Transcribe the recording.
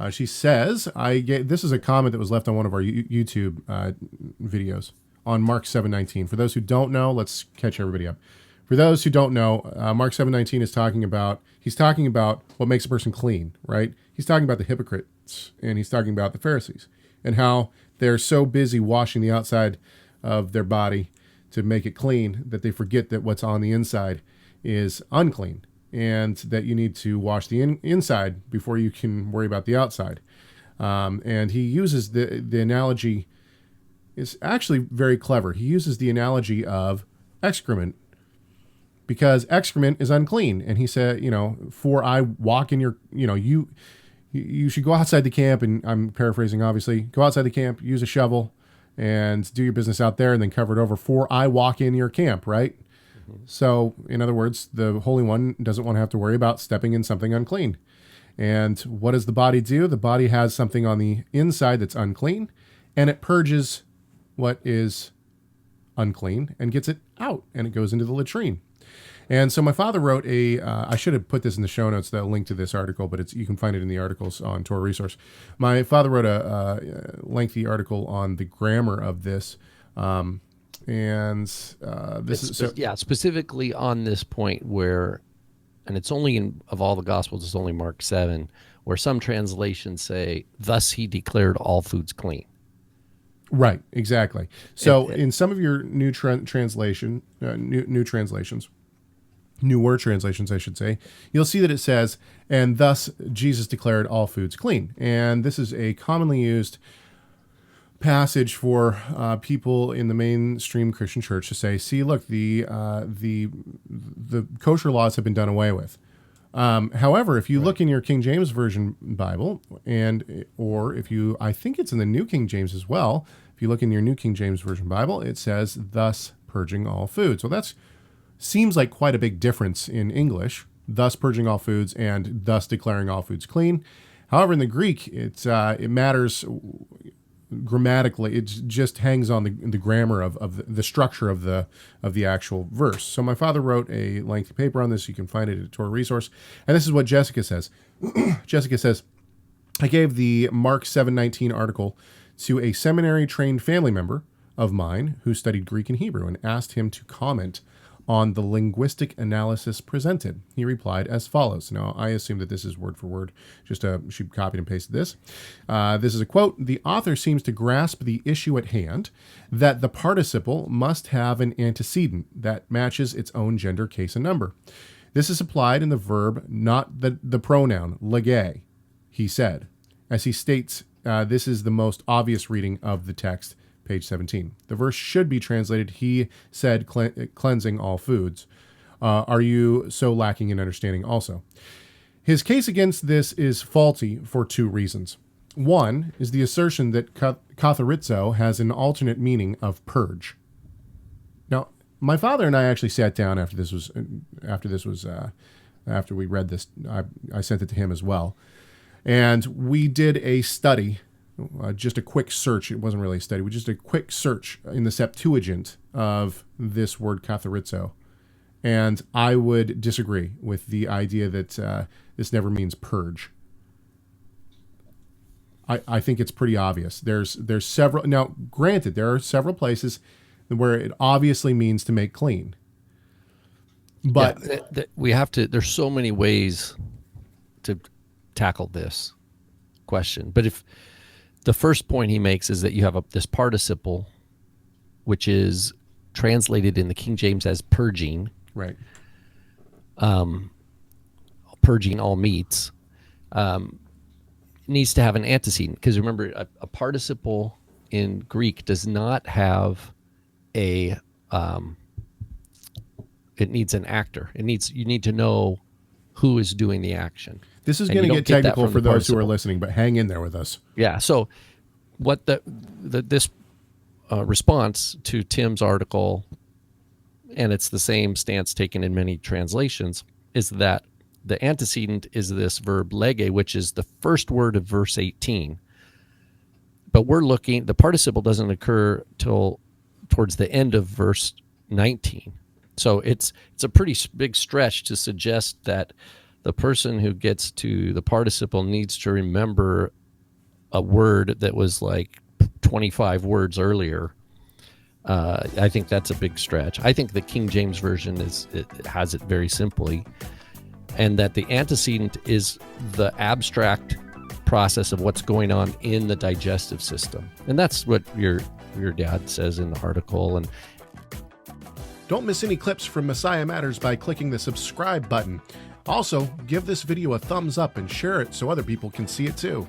She says, this is a comment that was left on one of our YouTube videos on Mark 7:19. For those who don't know, let's catch everybody up. For those who don't know, Mark 7:19 is talking about what makes a person clean, right? He's talking about the hypocrites, and he's talking about the Pharisees and how they're so busy washing the outside of their body to make it clean that they forget that what's on the inside is unclean, and that you need to wash the inside before you can worry about the outside. And he uses the analogy. It's actually very clever. He uses the analogy of excrement, because excrement is unclean. And he said, for I walk in your, you should go outside the camp, and I'm paraphrasing, obviously, go outside the camp, use a shovel, and do your business out there, and then cover it over, for I walk in your camp, right? So, in other words, the Holy One doesn't want to have to worry about stepping in something unclean. And what does the body do? The body has something on the inside that's unclean, and it purges what is unclean and gets it out, and it goes into the latrine. And so my father wrote I should have put this in the show notes, the link to this article, but you can find it in the articles on TorahResource. My father wrote a lengthy article on the grammar of this. Specifically on this point where, and it's only of all the Gospels, it's only Mark 7, where some translations say, thus he declared all foods clean. Right, exactly. So in some of your newer translations, I should say, you'll see that it says, and thus Jesus declared all foods clean. And this is a commonly used passage for people in the mainstream Christian church to say, see, look, the kosher laws have been done away with. However, if you look in your King James Version Bible, or I think it's in the New King James as well, if you look in your New King James Version Bible, it says, thus purging all foods. So that seems like quite a big difference in English, thus purging all foods and thus declaring all foods clean. However, in the Greek, it matters grammatically. It just hangs on the grammar of the structure of the actual verse. So my father wrote a lengthy paper on this. You can find it at TorahResource. And this is what Jessica says. Jessica says, I gave the Mark 7:19 article to a seminary-trained family member of mine who studied Greek and Hebrew, and asked him to comment on the linguistic analysis presented. He replied as follows. Now, I assume that this is word for word. She copied and pasted this. This is a quote. The author seems to grasp the issue at hand, that the participle must have an antecedent that matches its own gender, case, and number. This is applied in the verb, not the pronoun, lege, he said. As he states, this is the most obvious reading of the text, page 17. The verse should be translated, he said, cleansing all foods. Are you so lacking in understanding also? His case against this is faulty for two reasons. One is the assertion that katharizo has an alternate meaning of purge. Now, my father and I actually sat down after we read this. I sent it to him as well. And we did a study, just a quick search. It wasn't really a study. We just did a quick search in the Septuagint of this word katharizo. And I would disagree with the idea that this never means purge. I think it's pretty obvious. There's several. Now, granted, there are several places where it obviously means to make clean. But we have to. There's so many ways to tackle this question. But if the first point he makes is that you have this participle, which is translated in the King James as purging, right? Purging all meats, needs to have an antecedent, because remember, a participle in Greek does not have a. It needs an actor. You need to know who is doing the action. This is going to get technical for those who are listening, but hang in there with us. Yeah. So, what this response to Tim's article, and it's the same stance taken in many translations, is that the antecedent is this verb lege, which is the first word of verse 18. But the participle doesn't occur till towards the end of verse 19. So it's a pretty big stretch to suggest that the person who gets to the participle needs to remember a word that was like 25 words earlier. I think that's a big stretch. I think the King James Version it has it very simply, and that the antecedent is the abstract process of what's going on in the digestive system. And that's what your dad says in the article. And don't miss any clips from Messiah Matters by clicking the subscribe button. Also, give this video a thumbs up and share it so other people can see it too.